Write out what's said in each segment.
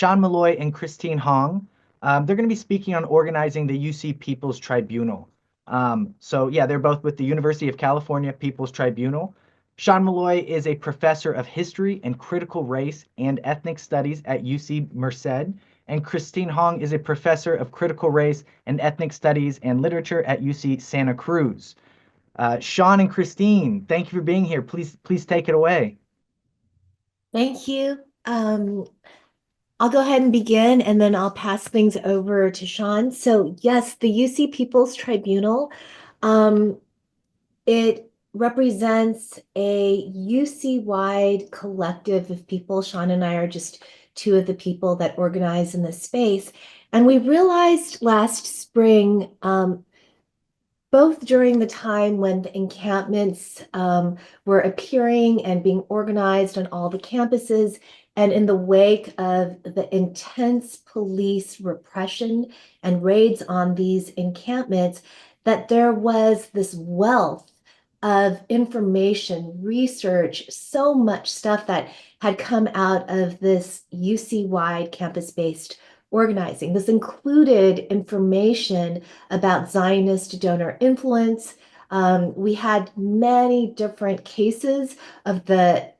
Sean Malloy and Christine Hong. They're going to be speaking on organizing the UC People's Tribunal. So yeah, they're both with the University of California People's Tribunal. Sean Malloy is a professor of history and critical race and ethnic studies at UC Merced, and Christine Hong is a professor of critical race and ethnic studies and literature at UC Santa Cruz. Sean and Christine, thank you for being here. Please take it away. Thank you. I'll go ahead and begin and then I'll pass things over to Sean. So yes, the UC People's Tribunal, um, it represents a UC-wide collective of people. Sean and I are just two of the people that organize in this space. And we realized last spring, both during the time when the encampments were appearing and being organized on all the campuses, and in the wake of the intense police repression and raids on these encampments, that there was this wealth of information, research, so much stuff that had come out of this UC-wide campus-based organizing. This included information about Zionist donor influence. We had many different cases of the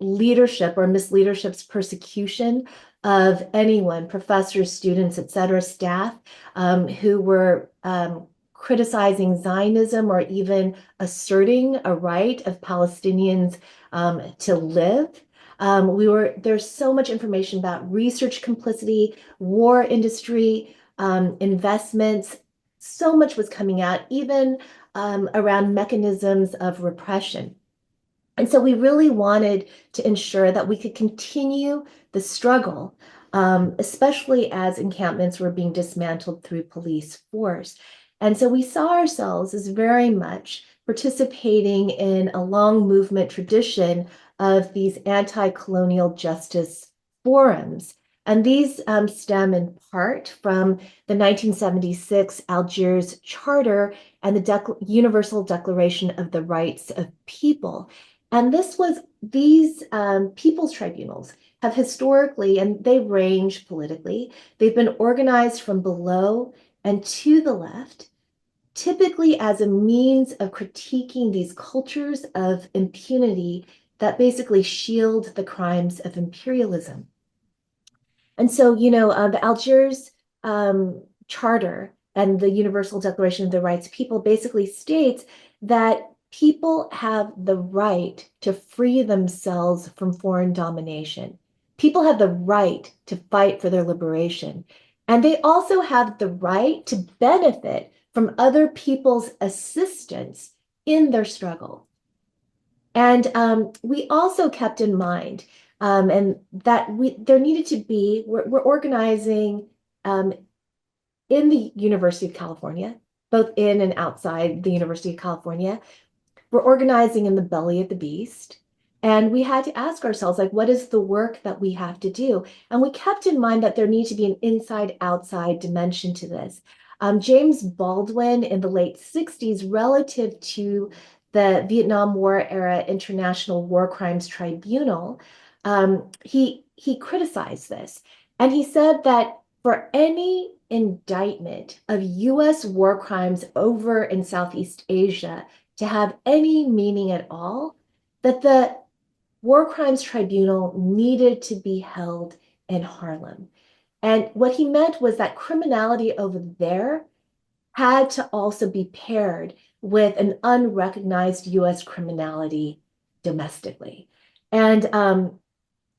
leadership or misleadership's persecution of anyone, professors, students, et cetera, staff, who were criticizing Zionism or even asserting a right of Palestinians to live. There's so much information about research complicity, war industry, investments. So much was coming out, even around mechanisms of repression. And so we really wanted to ensure that we could continue the struggle, especially as encampments were being dismantled through police force. And so we saw ourselves as very much participating in a long movement tradition of these anti-colonial justice forums. And these stem in part from the 1976 Algiers Charter and the Universal Declaration of the Rights of People. And these people's tribunals have historically, and they range politically, they've been organized from below and to the left, typically as a means of critiquing these cultures of impunity that basically shield the crimes of imperialism. And so, the Algiers Charter and the Universal Declaration of the Rights of People basically states that people have the right to free themselves from foreign domination. People have the right to fight for their liberation. And they also have the right to benefit from other people's assistance in their struggle. And we also kept in mind and that there needed to be, we're organizing in the University of California, both in and outside the University of California. We're organizing in the belly of the beast. And we had to ask ourselves, like, what is the work that we have to do? And we kept in mind that there needs to be an inside-outside dimension to this. James Baldwin in the late 60s, relative to the Vietnam War era International War Crimes Tribunal, he criticized this. And he said that for any indictment of US war crimes over in Southeast Asia to have any meaning at all, that the War Crimes Tribunal needed to be held in Harlem. And what he meant was that criminality over there had to also be paired with an unrecognized US criminality domestically. And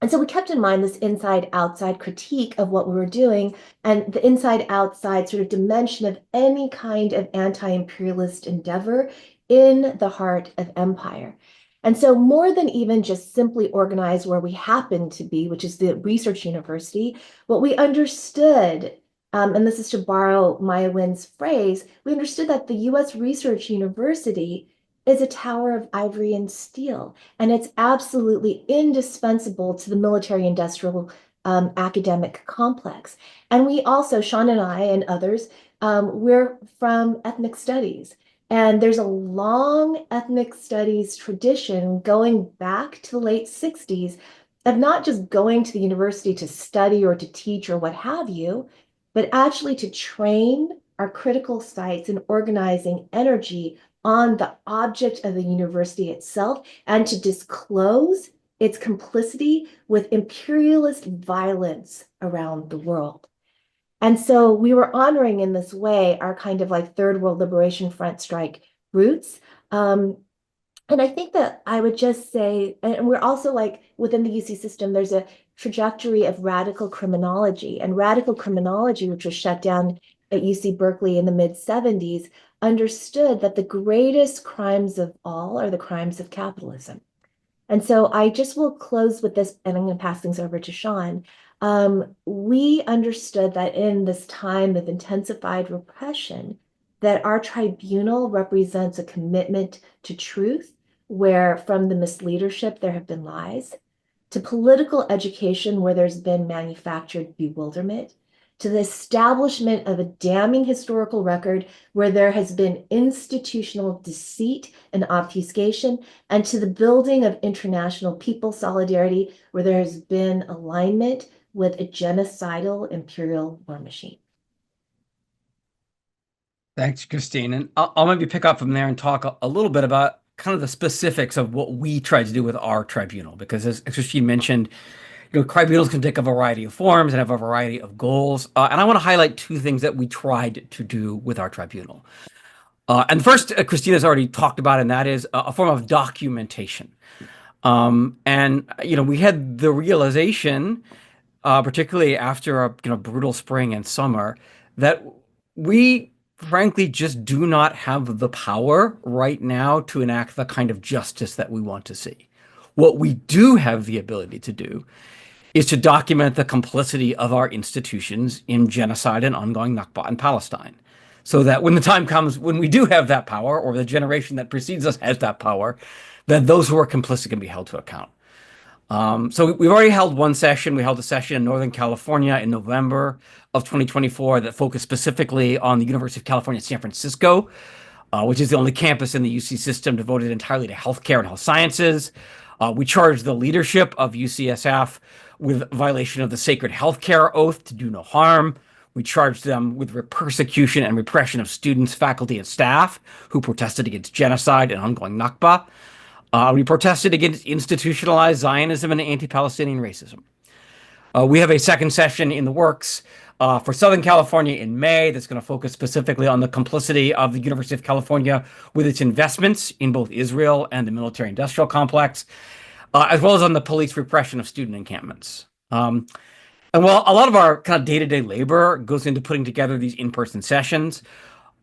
and so we kept in mind this inside outside critique of what we were doing and the inside outside sort of dimension of any kind of anti imperialist endeavor in the heart of empire. And so, more than even just simply organize where we happen to be, which is the research university, what we understood, and this is to borrow Maya Wynn's phrase, we understood that the US Research University is a tower of ivory and steel. And it's absolutely indispensable to the military industrial academic complex. And we also, Sean and I and others, we're from ethnic studies. And there's a long ethnic studies tradition going back to the late 60s of not just going to the university to study or to teach or what have you, but actually to train our critical sites in organizing energy on the object of the university itself and to disclose its complicity with imperialist violence around the world. And so we were honoring in this way our kind of like Third World Liberation Front strike roots. Um, and I think that I would just say, and we're also like within the UC system, there's a trajectory of radical criminology. And radical criminology, which was shut down at UC Berkeley in the mid 70s, understood that the greatest crimes of all are the crimes of capitalism. And so I just will close with this, and I'm going to pass things over to Sean. We understood that in this time of intensified repression, that our tribunal represents a commitment to truth, where from the misleadership there have been lies, to political education where there's been manufactured bewilderment, to the establishment of a damning historical record where there has been institutional deceit and obfuscation, and to the building of international people solidarity where there has been alignment with a genocidal imperial war machine. Thanks, Christine. And I'll maybe pick up from there and talk a little bit about kind of the specifics of what we tried to do with our tribunal. Because as Christine mentioned, tribunals can take a variety of forms and have a variety of goals. And I want to highlight two things that we tried to do with our tribunal. And the first, Christina's already talked about, and that is a form of documentation. We had the realization, particularly after a brutal spring and summer, that we frankly just do not have the power right now to enact the kind of justice that we want to see. What we do have the ability to do is to document the complicity of our institutions in genocide and ongoing Nakba in Palestine. So that when the time comes when we do have that power, or the generation that precedes us has that power, that those who are complicit can be held to account. So we've already held one session. We held a session in Northern California in November of 2024 that focused specifically on the University of California, San Francisco, which is the only campus in the UC system devoted entirely to healthcare and health sciences. We charged the leadership of UCSF with violation of the sacred healthcare oath to do no harm. We charged them with persecution and repression of students, faculty, and staff who protested against genocide and ongoing Nakba. We protested against institutionalized Zionism and anti-Palestinian racism. We have a second session in the works for Southern California in May that's going to focus specifically on the complicity of the University of California with its investments in both Israel and the military-industrial complex, as well as on the police repression of student encampments. And while a lot of our kind of day-to-day labor goes into putting together these in-person sessions,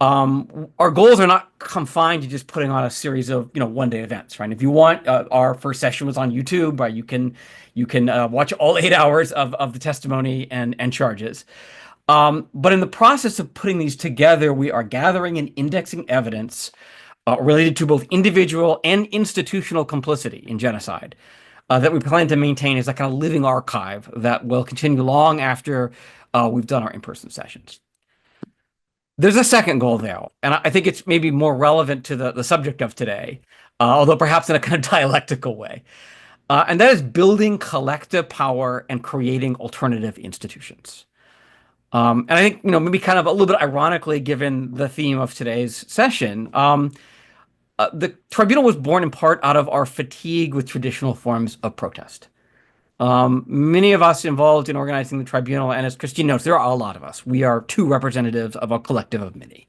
our goals are not confined to just putting on a series of one-day events, right? If you want, our first session was on YouTube, right? You can watch all 8 hours of the testimony and charges. But in the process of putting these together, we are gathering and indexing evidence related to both individual and institutional complicity in genocide that we plan to maintain as a kind of living archive that will continue long after we've done our in-person sessions. There's a second goal there, and I think it's maybe more relevant to the subject of today, although perhaps in a kind of dialectical way. And that is building collective power and creating alternative institutions. And I think, maybe kind of a little bit ironically, given the theme of today's session, the tribunal was born in part out of our fatigue with traditional forms of protest. Many of us involved in organizing the tribunal, and as Christine notes, there are a lot of us. We are two representatives of a collective of many.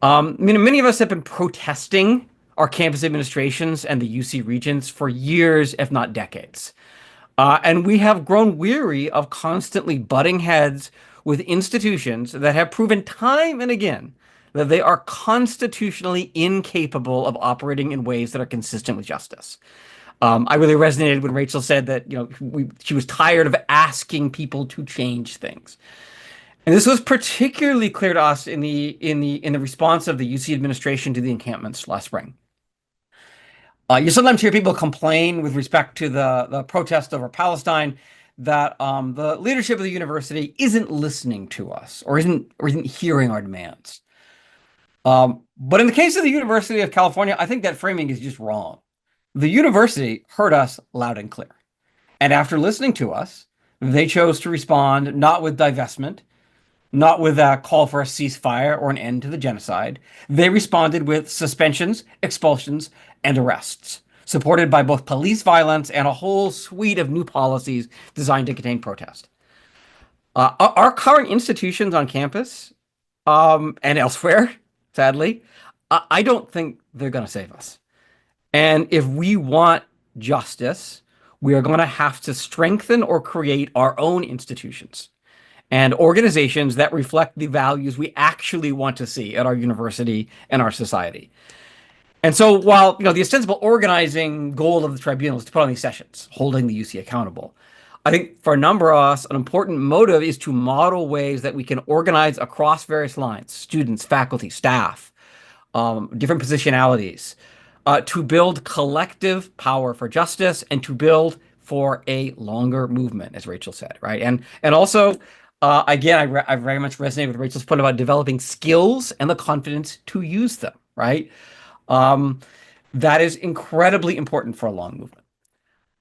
Many of us have been protesting our campus administrations and the UC regents for years, if not decades. And we have grown weary of constantly butting heads with institutions that have proven time and again that they are constitutionally incapable of operating in ways that are consistent with justice. I really resonated when Rachel said that she was tired of asking people to change things, and this was particularly clear to us in the response of the UC administration to the encampments last spring. You sometimes hear people complain with respect to the protest over Palestine that the leadership of the university isn't listening to us or isn't hearing our demands. But in the case of the University of California, I think that framing is just wrong. The university heard us loud and clear. And after listening to us, they chose to respond not with divestment, not with a call for a ceasefire or an end to the genocide. They responded with suspensions, expulsions, and arrests, supported by both police violence and a whole suite of new policies designed to contain protest. Our current institutions on campus and elsewhere, sadly, I don't think they're going to save us. And if we want justice, we are going to have to strengthen or create our own institutions and organizations that reflect the values we actually want to see at our university and our society. And so while, the ostensible organizing goal of the tribunal is to put on these sessions, holding the UC accountable, I think for a number of us, an important motive is to model ways that we can organize across various lines, students, faculty, staff, different positionalities, to build collective power for justice and to build for a longer movement, as Rachel said, right? And also, again, I very much resonate with Rachel's point about developing skills and the confidence to use them, right? That is incredibly important for a long movement.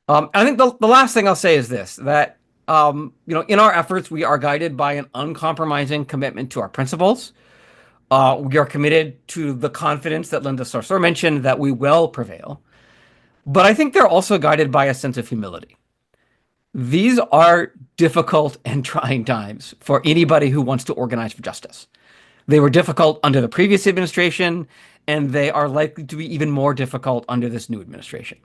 I think the last thing I'll say is this, that, in our efforts, we are guided by an uncompromising commitment to our principles. We are committed to the confidence that Linda Sarsour mentioned that we will prevail. But I think they're also guided by a sense of humility. These are difficult and trying times for anybody who wants to organize for justice. They were difficult under the previous administration, and they are likely to be even more difficult under this new administration.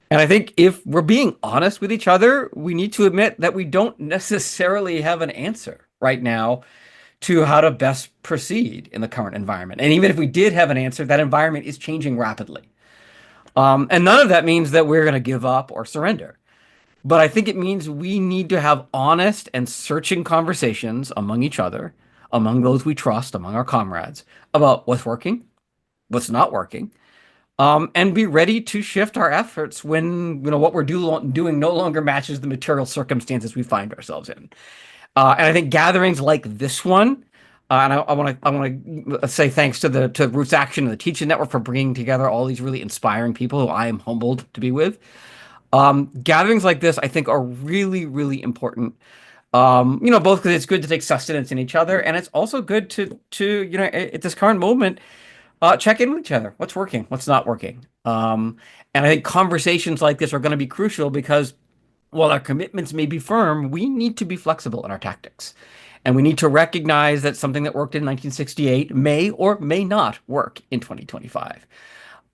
And I think if we're being honest with each other, we need to admit that we don't necessarily have an answer right now to how to best proceed in the current environment. And even if we did have an answer, that environment is changing rapidly. And none of that means that we're going to give up or surrender. But I think it means we need to have honest and searching conversations among each other, among those we trust, among our comrades, about what's working, what's not working, and be ready to shift our efforts when what we're doing no longer matches the material circumstances we find ourselves in. And I think gatherings like this one, and I want to say thanks to Roots Action and the Teaching Network for bringing together all these really inspiring people who I am humbled to be with. Gatherings like this, I think, are really, really important. Both because it's good to take sustenance in each other, and it's also good to at this current moment, check in with each other. What's working? What's not working? And I think conversations like this are going to be crucial because while our commitments may be firm, we need to be flexible in our tactics. And we need to recognize that something that worked in 1968 may or may not work in 2025.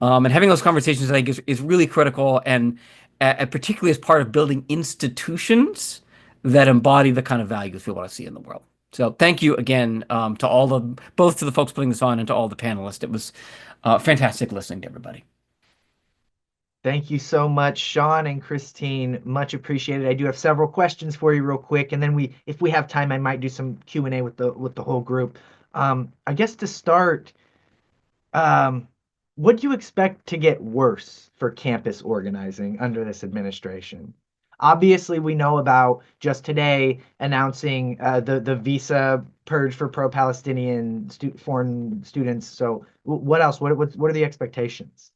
And having those conversations, I think, is really critical, and particularly as part of building institutions that embody the kind of values we want to see in the world. So thank you again to both to the folks putting this on and to all the panelists. It was fantastic listening to everybody. Thank you so much, Sean and Christine. Much appreciated. I do have several questions for you real quick, and then if we have time, I might do some Q&A with the whole group. I guess to start, what do you expect to get worse for campus organizing under this administration? Obviously, we know about just today announcing the visa purge for pro-Palestinian foreign students. So what else? What are the expectations?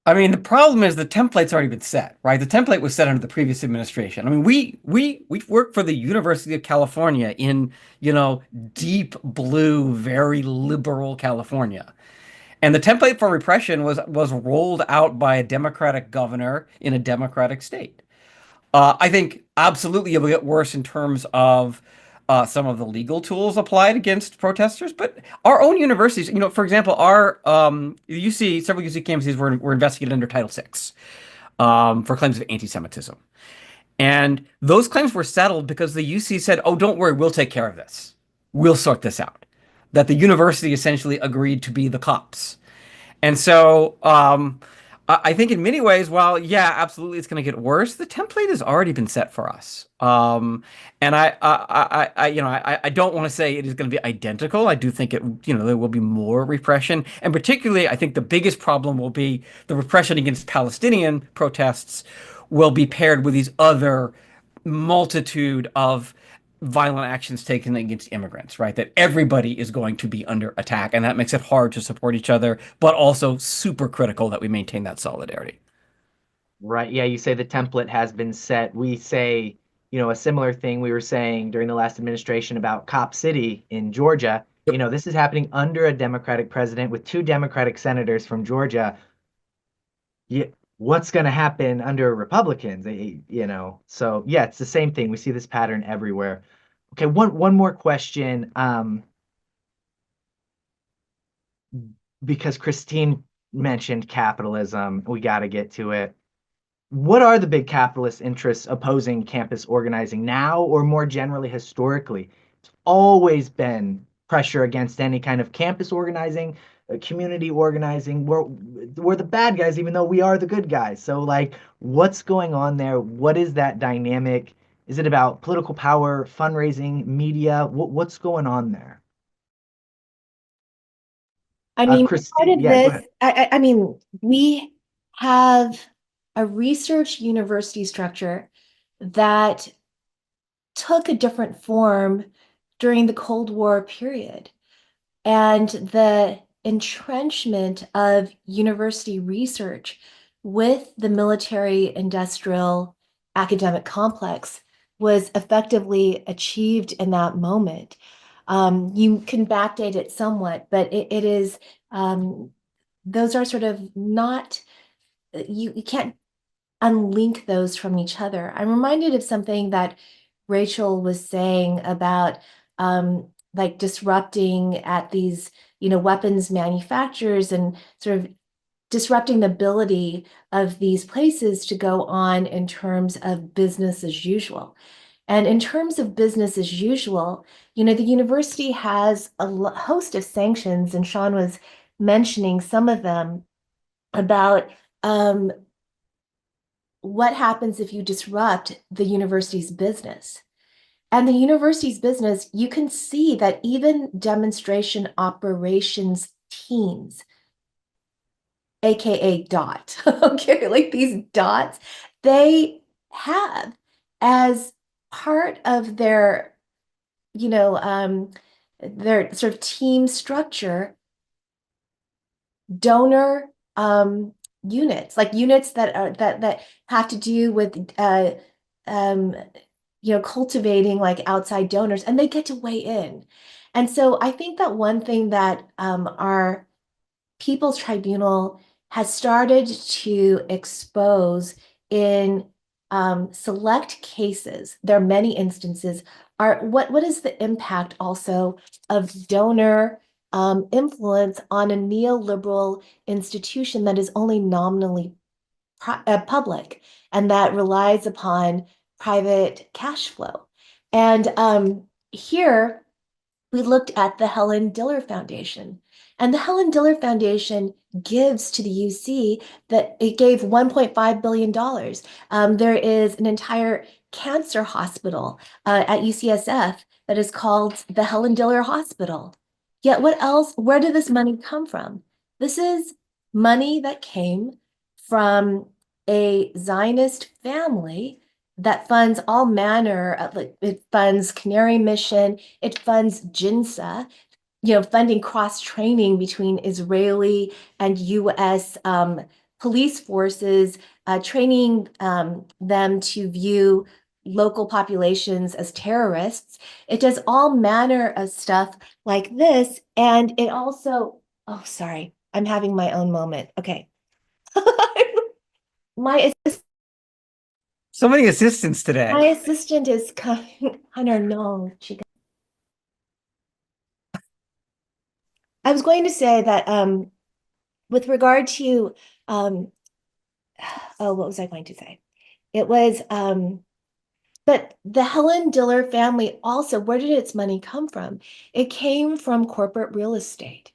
I mean, the problem is the template's already been set, right? The template was set under the previous administration. I mean, we work for the University of California in, deep blue, very liberal California. And the template for repression was rolled out by a Democratic governor in a Democratic state. I think absolutely it will get worse in terms of some of the legal tools applied against protesters, but our own universities, for example, several UC campuses were investigated under Title VI for claims of anti-Semitism. And those claims were settled because the UC said, oh, don't worry, we'll take care of this. We'll sort this out. That the university essentially agreed to be the cops. And so I think in many ways, while, yeah, absolutely, it's going to get worse, the template has already been set for us. And I don't want to say it is going to be identical. I do think there will be more repression. And particularly, I think the biggest problem will be the repression against Palestinian protests will be paired with these other multitude of violent actions taken against immigrants, right? That everybody is going to be under attack, and that makes it hard to support each other, but also super critical that we maintain that solidarity. Right. Yeah, you say the template has been set. We say, a similar thing we were saying during the last administration about Cop City in Georgia. Yep. This is happening under a Democratic president with two Democratic senators from Georgia. Yeah, what's going to happen under Republicans? So yeah, it's the same thing. We see this pattern everywhere. Okay, one more question. Because Christine mentioned capitalism, we got to get to it. What are the big capitalist interests opposing campus organizing now, or more generally historically? It's always been pressure against any kind of campus organizing, community organizing. We're the bad guys, even though we are the good guys. So, like, what's going on there? What is that dynamic? Is it about political power, fundraising, media? What's going on there? I mean, part Christine, of yeah, go this, ahead. I mean, we have a research university structure that took a different form during the Cold War period. And the entrenchment of university research with the military industrial academic complex was effectively achieved in that moment. You can backdate it somewhat, but it is, um, those are sort of not, you can't unlink those from each other. I'm reminded of something that Rachel was saying about like disrupting at these, weapons manufacturers and sort of disrupting the ability of these places to go on in terms of business as usual. And in terms of business as usual, the university has a host of sanctions, and Sean was mentioning some of them about um, what happens if you disrupt the university's business. And the university's business, you can see that even demonstration operations teams, AKA DOT, okay, like these dots, they have as part of their sort of team structure, donor units, like units that have to do with um, cultivating like outside donors, and they get to weigh in. And so I think that one thing that our People's Tribunal has started to expose in select cases, there are many instances, are what is the impact also of donor influence on a neoliberal institution that is only nominally public and that relies upon private cash flow. And here we looked at the Helen Diller Foundation. And the Helen Diller Foundation gives to the UC that it gave $1.5 billion. There is an entire cancer hospital at UCSF that is called the Helen Diller Hospital. Yet what else? Where did this money come from? This is money that came from a Zionist family that funds all manner of, like, it funds Canary Mission, it funds JINSA, funding cross training between Israeli and US police forces, training them to view local populations as terrorists. It does all manner of stuff like this. And it also, oh, sorry, I'm having my own moment. Okay. My So many assistants today. my assistant is coming. Hunter, no, I was going to say that with regard to um, oh, what was I going to say? It was but the Helen Diller family also, where did its money come from? It came from corporate real estate.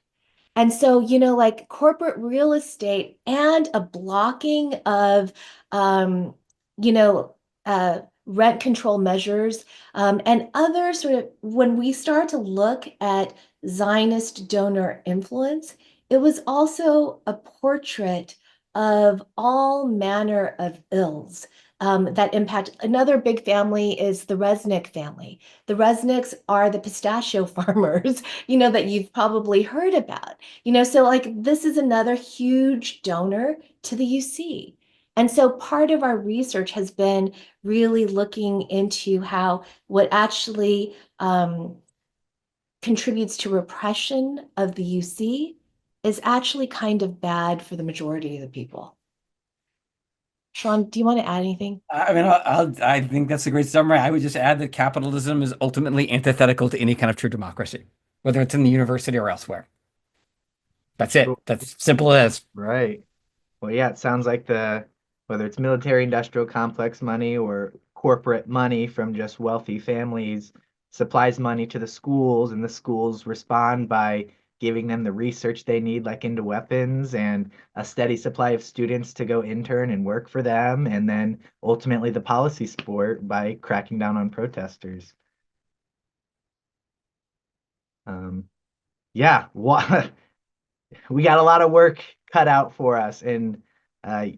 And so, like corporate real estate and a blocking of, um, you know, rent control measures, and other sort of, when we start to look at Zionist donor influence, it was also a portrait of all manner of ills. That impact. Another big family is the Resnick family. The Resnicks are the pistachio farmers, that you've probably heard about. So like this is another huge donor to the UC. And so part of our research has been really looking into how what actually contributes to repression of the UC is actually kind of bad for the majority of the people. Sean, do you want to add anything? I mean, I think that's a great summary. I would just add that capitalism is ultimately antithetical to any kind of true democracy, whether it's in the university or elsewhere. That's it. Cool. That's simple as. Right. Well, yeah, it sounds like whether it's military industrial complex money or corporate money from just wealthy families supplies money to the schools, and the schools respond by giving them the research they need, like into weapons, and a steady supply of students to go intern and work for them, and then ultimately the policy support by cracking down on protesters. Yeah, we got a lot of work cut out for us, and uh,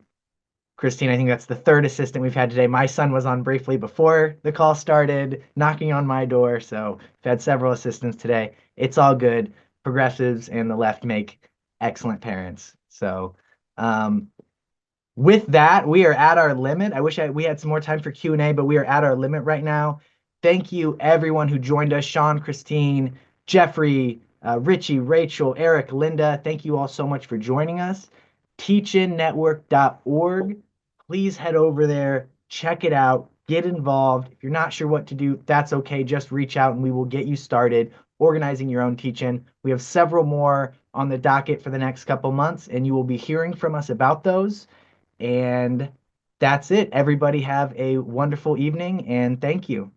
Christine, I think that's the third assistant we've had today. My son was on briefly before the call started, knocking on my door. So we've had several assistants today. It's all good. Progressives and the left make excellent parents. So um, with that, we are at our limit. I wish we had some more time for Q&A, but we are at our limit right now. Thank you, everyone who joined us. Sean, Christine, Jeffrey, Richie, Rachel, Eric, Linda. Thank you all so much for joining us. teachinnetwork.org. Please head over there, check it out, get involved. If you're not sure what to do, that's okay. Just reach out and we will get you started organizing your own teach-in. We have several more on the docket for the next couple months, and you will be hearing from us about those. And that's it. Everybody have a wonderful evening, and thank you.